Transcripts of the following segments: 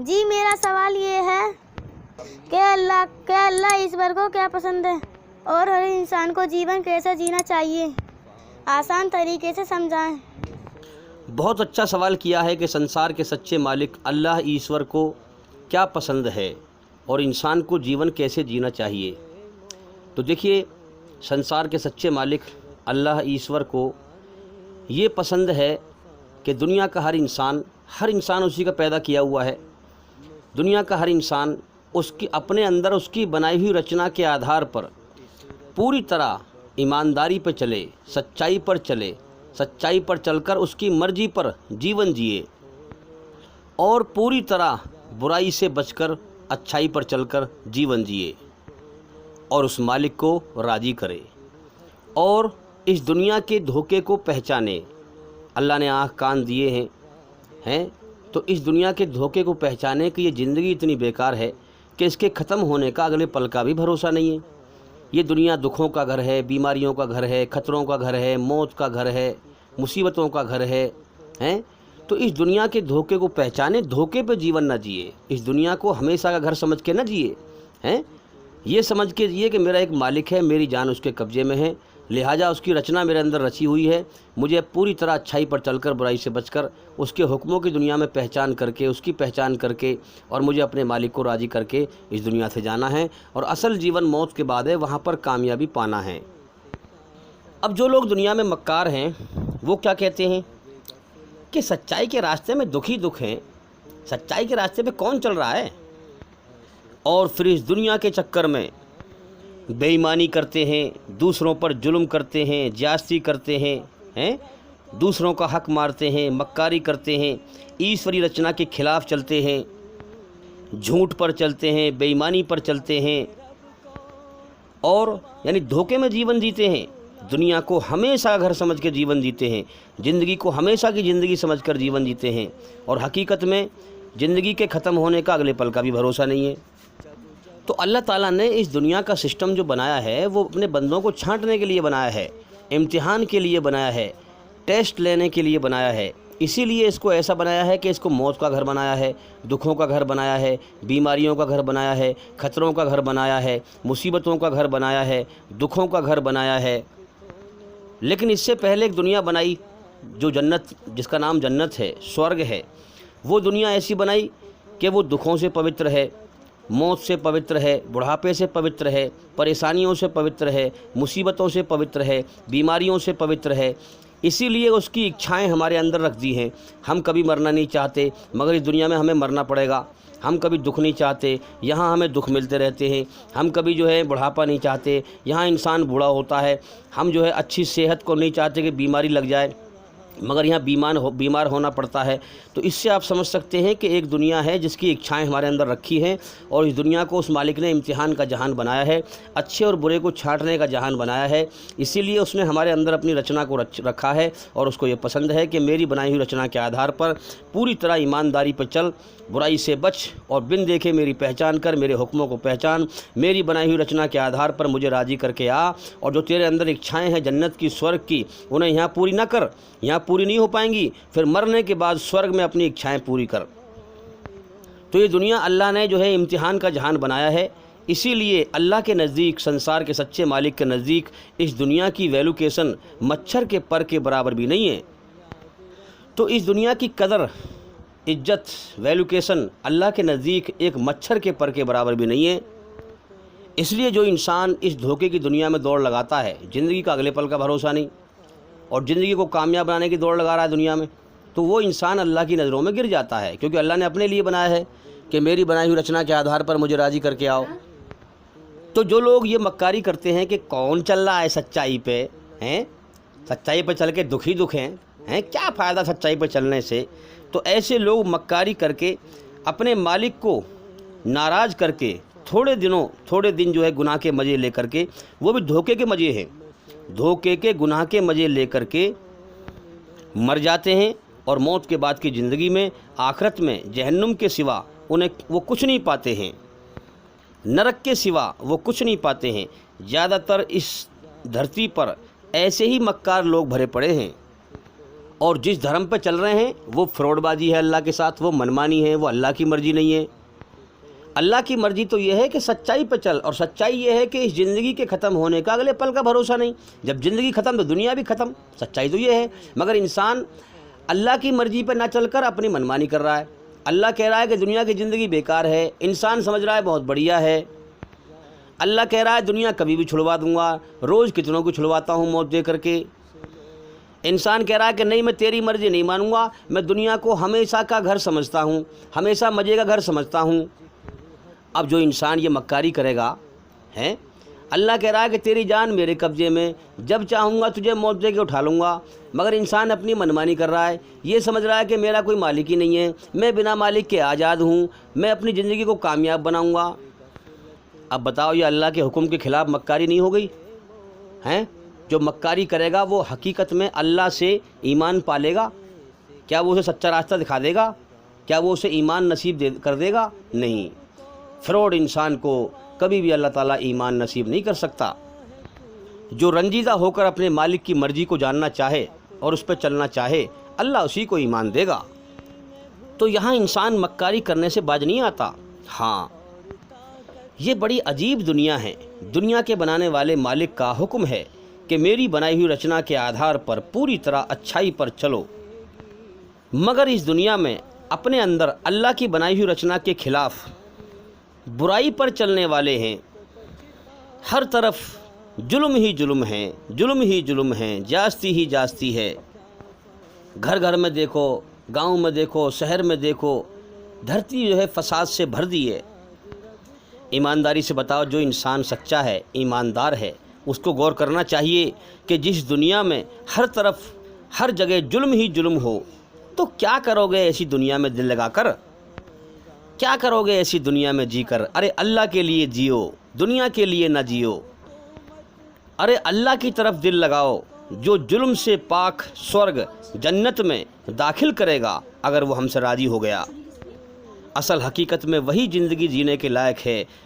جی میرا سوال یہ ہے کہ اللہ ایشور کو کیا پسند ہے اور ہر انسان کو جیون کیسے جینا چاہیے، آسان طریقے سے سمجھائیں۔ بہت اچھا سوال کیا ہے کہ سنسار کے سچے مالک اللہ ایشور کو کیا پسند ہے اور انسان کو جیون کیسے جینا چاہیے۔ تو دیکھیے، سنسار کے سچے مالک اللہ ایشور کو یہ پسند ہے کہ دنیا کا ہر انسان اسی کا پیدا کیا ہوا ہے۔ دنیا کا ہر انسان اس کی اپنے اندر اس کی بنائی ہوئی رچنا کے آدھار پر پوری طرح ایمانداری پر چلے، سچائی پر چلے، سچائی پر چل کر اس کی مرضی پر جیون جیے اور پوری طرح برائی سے بچ کر اچھائی پر چل کر جیون جیے اور اس مالک کو راضی کرے اور اس دنیا کے دھوکے کو پہچانے۔ اللہ نے آنکھ کان دیے ہیں تو اس دنیا کے دھوکے کو پہچانے کہ یہ زندگی اتنی بیکار ہے کہ اس کے ختم ہونے کا اگلے پل کا بھی بھروسہ نہیں ہے۔ یہ دنیا دکھوں کا گھر ہے، بیماریوں کا گھر ہے، خطروں کا گھر ہے، موت کا گھر ہے، مصیبتوں کا گھر ہے۔ تو اس دنیا کے دھوکے کو پہچانے، دھوکے پہ جیون نہ جیے، اس دنیا کو ہمیشہ کا گھر سمجھ کے نہ جیے، یہ سمجھ کے جیے کہ میرا ایک مالک ہے، میری جان اس کے قبضے میں ہے، لہٰذا اس کی رچنا میرے اندر رچی ہوئی ہے، مجھے پوری طرح اچھائی پر چل کر برائی سے بچ کر اس کے حکموں کی دنیا میں پہچان کر کے، اس کی پہچان کر کے اور مجھے اپنے مالک کو راضی کر کے اس دنیا سے جانا ہے اور اصل جیون موت کے بعد ہے، وہاں پر کامیابی پانا ہے۔ اب جو لوگ دنیا میں مکار ہیں وہ کیا کہتے ہیں کہ سچائی کے راستے میں دکھ ہی دکھ ہیں، سچائی کے راستے پہ کون چل رہا ہے، اور پھر اس دنیا کے چکر میں بے ایمانی کرتے ہیں، دوسروں پر ظلم کرتے ہیں، زیادتی کرتے ہیں، دوسروں کا حق مارتے ہیں، مکاری کرتے ہیں، ایشوری رچنا کے خلاف چلتے ہیں، جھوٹ پر چلتے ہیں، بے ایمانی پر چلتے ہیں اور یعنی دھوکے میں جیون جیتے ہیں، دنیا کو ہمیشہ گھر سمجھ کے جیون جیتے ہیں، زندگی کو ہمیشہ کی زندگی سمجھ کر جیون جیتے ہیں اور حقیقت میں زندگی کے ختم ہونے کا اگلے پل کا بھی بھروسہ نہیں ہے۔ تو اللہ تعالیٰ نے اس دنیا کا سسٹم جو بنایا ہے وہ اپنے بندوں کو چھانٹنے کے لیے بنایا ہے، امتحان کے لیے بنایا ہے، ٹیسٹ لینے کے لیے بنایا ہے، اسی لیے اس کو ایسا بنایا ہے کہ اس کو موت کا گھر بنایا ہے، دکھوں کا گھر بنایا ہے، بیماریوں کا گھر بنایا ہے، خطروں کا گھر بنایا ہے، مصیبتوں کا گھر بنایا ہے، دکھوں کا گھر بنایا ہے۔ لیکن اس سے پہلے ایک دنیا بنائی جو جنت، جس کا نام جنت ہے، سورگ ہے، وہ دنیا ایسی بنائی کہ وہ دکھوں سے پوتر ہے، موت سے پوتر ہے، بڑھاپے سے پوتر ہے، پریشانیوں سے پوتر ہے، مصیبتوں سے پوتر ہے، بیماریوں سے پوتر ہے۔ اسی لیے اس کی اچھائیں ہمارے اندر رکھ دی ہیں۔ ہم کبھی مرنا نہیں چاہتے مگر اس دنیا میں ہمیں مرنا پڑے گا، ہم کبھی دکھ نہیں چاہتے، یہاں ہمیں دکھ ملتے رہتے ہیں، ہم کبھی بڑھاپا نہیں چاہتے، یہاں انسان بوڑھا ہوتا ہے، ہم اچھی صحت کو نہیں چاہتے کہ بیماری لگ جائے مگر یہاں بیمار ہونا پڑتا ہے۔ تو اس سے آپ سمجھ سکتے ہیں کہ ایک دنیا ہے جس کی اچھائیں ہمارے اندر رکھی ہیں اور اس دنیا کو اس مالک نے امتحان کا جہان بنایا ہے، اچھے اور برے کو چھانٹنے کا جہان بنایا ہے۔ اسی لیے اس نے ہمارے اندر اپنی رچنا کو رکھا ہے اور اس کو یہ پسند ہے کہ میری بنائی ہوئی رچنا کے آدھار پر پوری طرح ایمانداری پر چل، برائی سے بچ اور بن دیکھے میری پہچان کر، میرے حکموں کو پہچان، میری بنائی ہوئی رچنا کے آدھار پر مجھے راضی کر کے آ، اور جو تیرے اندر اچھائیں ہیں جنت کی، سورگ کی، انہیں یہاں پوری نہ کر، یہاں پوری نہیں ہو پائیں گی، پھر مرنے کے بعد سورگ میں اپنی اچھائیں پوری کر۔ تو یہ دنیا اللہ نے امتحان کا جہان بنایا ہے، اسی لیے اللہ کے نزدیک، سنسار کے سچے مالک کے نزدیک اس دنیا کی ویلوکیشن مچھر کے پر کے برابر بھی نہیں ہے۔ تو اس دنیا کی قدر، عزت، ویلوکیشن اللہ کے نزدیک ایک مچھر کے پر کے برابر بھی نہیں ہے۔ اس لیے جو انسان اس دھوکے کی دنیا میں دوڑ لگاتا ہے، زندگی کا اگلے پل کا بھروسہ نہیں اور زندگی کو کامیاب بنانے کی دوڑ لگا رہا ہے دنیا میں، تو وہ انسان اللہ کی نظروں میں گر جاتا ہے، کیونکہ اللہ نے اپنے لیے بنایا ہے کہ میری بنائی ہوئی رچنا کے آدھار پر مجھے راضی کر کے آؤ۔ تو جو لوگ یہ مکاری کرتے ہیں کہ کون چل رہا ہے سچائی پہ، سچائی پہ چل کے دکھ ہی دکھ ہیں، کیا فائدہ سچائی پہ چلنے سے، تو ایسے لوگ مکاری کر کے اپنے مالک کو ناراض کر کے تھوڑے دن گناہ کے مزے لے کر کے، وہ بھی دھوکے کے مزے ہیں، دھوکے کے گناہ کے مزے لے کر کے مر جاتے ہیں اور موت کے بعد کی زندگی میں، آخرت میں جہنم کے سوا وہ کچھ نہیں پاتے ہیں، نرک کے سوا وہ کچھ نہیں پاتے ہیں۔ زیادہ تر اس دھرتی پر ایسے ہی مکار لوگ بھرے پڑے ہیں اور جس دھرم پہ چل رہے ہیں وہ فراڈ بازی ہے اللہ کے ساتھ، وہ منمانی ہے، وہ اللہ کی مرضی نہیں ہے۔ اللہ کی مرضی تو یہ ہے کہ سچائی پہ چل، اور سچائی یہ ہے کہ اس زندگی کے ختم ہونے کا اگلے پل کا بھروسہ نہیں، جب زندگی ختم تو دنیا بھی ختم، سچائی تو یہ ہے۔ مگر انسان اللہ کی مرضی پہ نہ چل کر اپنی منمانی کر رہا ہے۔ اللہ کہہ رہا ہے کہ دنیا کی زندگی بیکار ہے، انسان سمجھ رہا ہے بہت بڑھیا ہے۔ اللہ کہہ رہا ہے دنیا کبھی بھی چھڑوا دوں گا، روز کتنوں کو چھڑواتا ہوں موت دے کر کے۔ انسان کہہ رہا ہے کہ نہیں میں تیری مرضی نہیں مانوں گا، میں دنیا کو ہمیشہ کا گھر سمجھتا ہوں، ہمیشہ مزے کا گھر سمجھتا ہوں۔ اب جو انسان یہ مکاری کرے گا ہے، اللہ کہہ رہا ہے کہ تیری جان میرے قبضے میں، جب چاہوں گا تجھے موت دے کے اٹھا لوں گا۔ مگر انسان اپنی منمانی کر رہا ہے، یہ سمجھ رہا ہے کہ میرا کوئی مالک ہی نہیں ہے، میں بنا مالک کے آزاد ہوں، میں اپنی زندگی کو کامیاب بناؤں گا۔ اب بتاؤ یہ اللہ کے حکم کے خلاف مکاری نہیں ہو گئی ہیں؟ جو مکاری کرے گا وہ حقیقت میں اللہ سے ایمان پالے گا؟ کیا وہ اسے سچا راستہ دکھا دے گا؟ کیا وہ اسے ایمان نصیب کر دے گا؟ نہیں۔ فراڈ انسان کو کبھی بھی اللہ تعالیٰ ایمان نصیب نہیں کر سکتا۔ جو رنجیدہ ہو کر اپنے مالک کی مرضی کو جاننا چاہے اور اس پہ چلنا چاہے، اللہ اسی کو ایمان دے گا۔ تو یہاں انسان مکاری کرنے سے باز نہیں آتا۔ ہاں، یہ بڑی عجیب دنیا ہے۔ دنیا کے بنانے والے مالک کا حکم ہے کہ میری بنائی ہوئی رچنا کے آدھار پر پوری طرح اچھائی پر چلو، مگر اس دنیا میں اپنے اندر اللہ کی بنائی ہوئی رچنا کے خلاف برائی پر چلنے والے ہیں۔ ہر طرف ظلم ہی ظلم ہے، ظلم ہی ظلم ہے، جاستی ہی جاستی ہے۔ گھر گھر میں دیکھو، گاؤں میں دیکھو، شہر میں دیکھو، دھرتی جو ہے فساد سے بھر دی ہے۔ ایمانداری سے بتاؤ، جو انسان سچا ہے، ایماندار ہے، اس کو غور کرنا چاہیے کہ جس دنیا میں ہر طرف ہر جگہ ظلم ہی ظلم ہو، تو کیا کرو گے ایسی دنیا میں دل لگا کر؟ کیا کرو گے ایسی دنیا میں جی کر؟ ارے اللہ کے لیے جیو، دنیا کے لیے نہ جیو۔ ارے اللہ کی طرف دل لگاؤ، جو ظلم سے پاک سورگ جنت میں داخل کرے گا اگر وہ ہم سے راضی ہو گیا۔ اصل حقیقت میں وہی زندگی جینے کے لائق ہے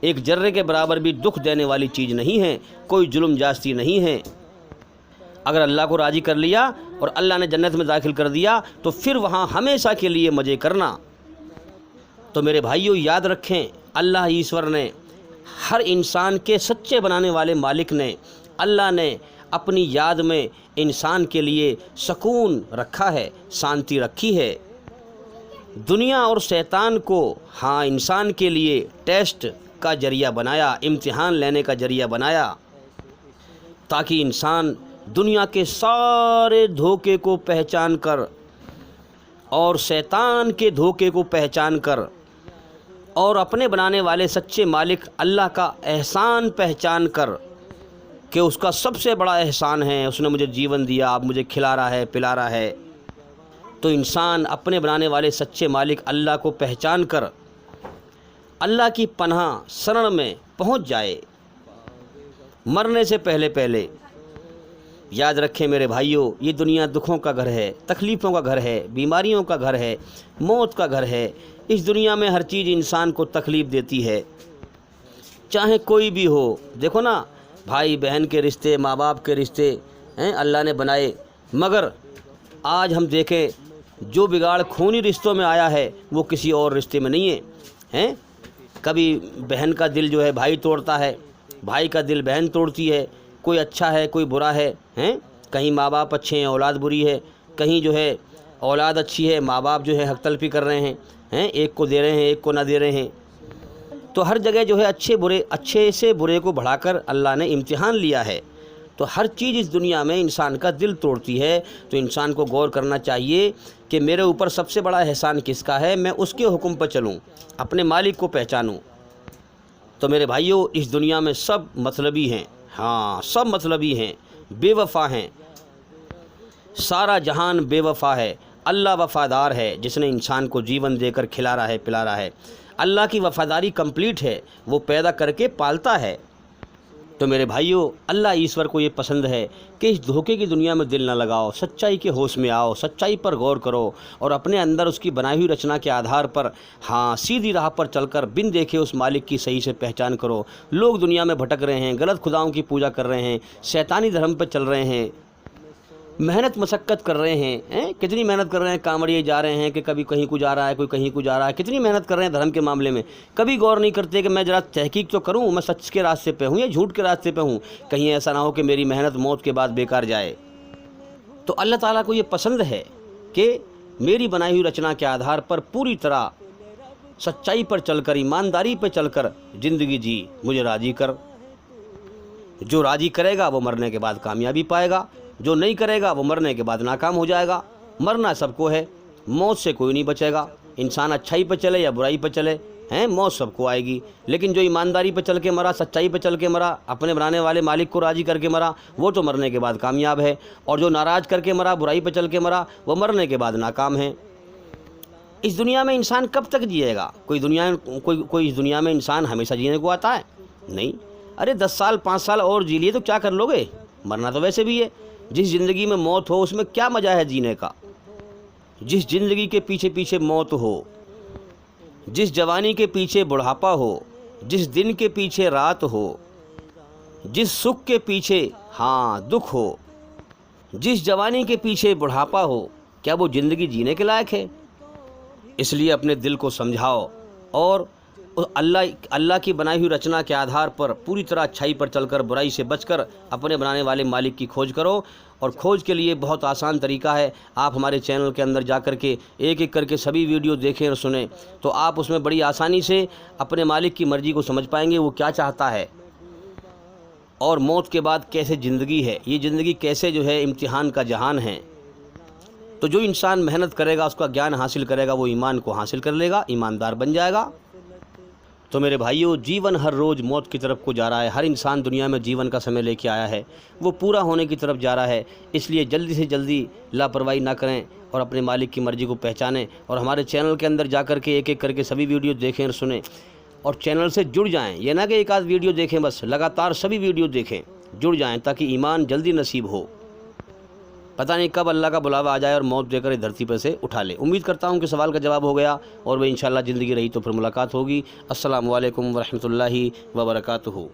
ایک ذرے کے برابر بھی دکھ دینے والی چیز نہیں ہے، کوئی ظلم جاستی نہیں ہے۔ اگر اللہ کو راضی کر لیا اور اللہ نے جنت میں داخل کر دیا تو پھر وہاں ہمیشہ کے لیے مزے کرنا۔ تو میرے بھائیوں یاد رکھیں، اللہ ایشور نے، ہر انسان کے سچے بنانے والے مالک نے، اللہ نے اپنی یاد میں انسان کے لیے سکون رکھا ہے، شانتی رکھی ہے۔ دنیا اور شیطان کو ہاں انسان کے لیے ٹیسٹ کا ذریعہ بنایا، امتحان لینے کا ذریعہ بنایا، تاکہ انسان دنیا کے سارے دھوکے کو پہچان کر اور شیطان کے دھوکے کو پہچان کر اور اپنے بنانے والے سچے مالک اللہ کا احسان پہچان کر کہ اس کا سب سے بڑا احسان ہے، اس نے مجھے جیون دیا، اب مجھے کھلا رہا ہے، پلا رہا ہے۔ تو انسان اپنے بنانے والے سچے مالک اللہ کو پہچان کر اللہ کی پناہ شرن میں پہنچ جائے مرنے سے پہلے پہلے۔ یاد رکھیں میرے بھائیوں، یہ دنیا دکھوں کا گھر ہے، تکلیفوں کا گھر ہے، بیماریوں کا گھر ہے، موت کا گھر ہے۔ اس دنیا میں ہر چیز انسان کو تکلیف دیتی ہے، چاہے کوئی بھی ہو۔ دیکھو نا، بھائی بہن کے رشتے، ماں باپ کے رشتے اللہ نے بنائے، مگر آج ہم دیکھیں جو بگاڑ خونی رشتوں میں آیا ہے وہ کسی اور رشتے میں نہیں ہے۔ کبھی بہن کا دل جو ہے بھائی توڑتا ہے، بھائی کا دل بہن توڑتی ہے، کوئی اچھا ہے کوئی برا ہے، کہیں ماں باپ اچھے ہیں اولاد بری ہے، کہیں جو ہے اولاد اچھی ہے ماں باپ جو ہے حق تلفی کر رہے ہیں، ایک کو دے رہے ہیں ایک کو نہ دے رہے ہیں۔ تو ہر جگہ جو ہے اچھے سے برے کو بڑھا کر اللہ نے امتحان لیا ہے۔ تو ہر چیز اس دنیا میں انسان کا دل توڑتی ہے، تو انسان کو غور کرنا چاہیے کہ میرے اوپر سب سے بڑا احسان کس کا ہے، میں اس کے حکم پر چلوں، اپنے مالک کو پہچانوں۔ تو میرے بھائیوں، اس دنیا میں سب مطلبی ہیں، ہاں سب مطلبی ہیں، بے وفا ہیں، سارا جہان بے وفا ہے، اللہ وفادار ہے جس نے انسان کو جیون دے کر کھلا رہا ہے پلا رہا ہے۔ اللہ کی وفاداری کمپلیٹ ہے، وہ پیدا کر کے پالتا ہے۔ تو میرے بھائیوں، اللہ ایشور کو یہ پسند ہے کہ اس دھوکے کی دنیا میں دل نہ لگاؤ، سچائی کے ہوش میں آؤ، سچائی پر غور کرو اور اپنے اندر اس کی بنائی ہوئی رچنا کے آدھار پر ہاں سیدھی راہ پر چل کر بن دیکھے اس مالک کی صحیح سے پہچان کرو۔ لوگ دنیا میں بھٹک رہے ہیں، غلط خداؤں کی پوجا کر رہے ہیں، شیطانی دھرم پہ چل رہے ہیں، محنت مشقت کر رہے ہیں، کتنی محنت کر رہے ہیں، کانوڑیے جا رہے ہیں کہ کبھی کہیں کو جا رہا ہے، کوئی کہیں کو جا رہا ہے، کتنی محنت کر رہے ہیں دھرم کے معاملے میں، کبھی غور نہیں کرتے کہ میں ذرا تحقیق تو کروں، میں سچ کے راستے پہ ہوں یا جھوٹ کے راستے پہ ہوں، کہیں ایسا نہ ہو کہ میری محنت موت کے بعد بیکار جائے۔ تو اللہ تعالیٰ کو یہ پسند ہے کہ میری بنائی ہوئی رچنا کے آدھار پر پوری طرح سچائی پر چل کر، ایمانداری پہ چل کر زندگی جی، مجھے راضی کر۔ جو راضی کرے گا وہ مرنے کے بعد کامیابی پائے گا، جو نہیں کرے گا وہ مرنے کے بعد ناکام ہو جائے گا۔ مرنا سب کو ہے، موت سے کوئی نہیں بچے گا، انسان اچھائی پہ چلے یا برائی پہ چلے، موت سب کو آئے گی۔ لیکن جو ایمانداری پہ چل کے مرا، سچائی پہ چل کے مرا، اپنے بنانے والے مالک کو راضی کر کے مرا، وہ تو مرنے کے بعد کامیاب ہے، اور جو ناراض کر کے مرا، برائی پہ چل کے مرا، وہ مرنے کے بعد ناکام ہے۔ اس دنیا میں انسان کب تک جیے گا؟ کوئی اس دنیا میں انسان ہمیشہ جینے کو آتا ہے؟ نہیں۔ ارے 10 سال 5 سال اور جی لیے تو کیا کر لو گے؟ مرنا تو ویسے بھی ہے۔ جس زندگی میں موت ہو اس میں کیا مزہ ہے جینے کا؟ جس زندگی کے پیچھے پیچھے موت ہو، جس جوانی کے پیچھے بڑھاپا ہو، جس دن کے پیچھے رات ہو، جس سکھ کے پیچھے دکھ ہو، جس جوانی کے پیچھے بڑھاپا ہو، کیا وہ زندگی جینے کے لائق ہے؟ اس لیے اپنے دل کو سمجھاؤ اور اللہ کی بنائی ہوئی رچنا کے آدھار پر پوری طرح اچھائی پر چل کر، برائی سے بچ کر اپنے بنانے والے مالک کی کھوج کرو۔ اور کھوج کے لیے بہت آسان طریقہ ہے، آپ ہمارے چینل کے اندر جا کر کے ایک ایک کر کے سبھی ویڈیو دیکھیں اور سنیں، تو آپ اس میں بڑی آسانی سے اپنے مالک کی مرضی کو سمجھ پائیں گے، وہ کیا چاہتا ہے، اور موت کے بعد کیسے زندگی ہے، یہ زندگی کیسے جو ہے امتحان کا جہان ہے۔ تو جو انسان محنت کرے گا، اس کا گیان حاصل کرے گا، وہ ایمان کو حاصل کر لے گا، ایماندار بن جائے گا۔ تو میرے بھائیوں، جیون ہر روز موت کی طرف کو جا رہا ہے۔ ہر انسان دنیا میں جیون کا سمے لے کے آیا ہے، وہ پورا ہونے کی طرف جا رہا ہے۔ اس لیے جلدی سے جلدی لاپرواہی نہ کریں اور اپنے مالک کی مرضی کو پہچانیں، اور ہمارے چینل کے اندر جا کر کے ایک ایک کر کے سبھی ویڈیو دیکھیں اور سنیں، اور چینل سے جڑ جائیں۔ یہ نہ کہ ایک آدھ ویڈیو دیکھیں، بس لگاتار سبھی ویڈیو دیکھیں، جڑ جائیں تاکہ ایمان جلدی نصیب ہو۔ پتہ نہیں کب اللہ کا بلاوا آ جائے اور موت دے کر اس دھرتی پر سے اٹھا لے۔ امید کرتا ہوں کہ سوال کا جواب ہو گیا، اور وہ انشاءاللہ زندگی رہی تو پھر ملاقات ہوگی۔ السلام علیکم ورحمۃ اللہ وبرکاتہ۔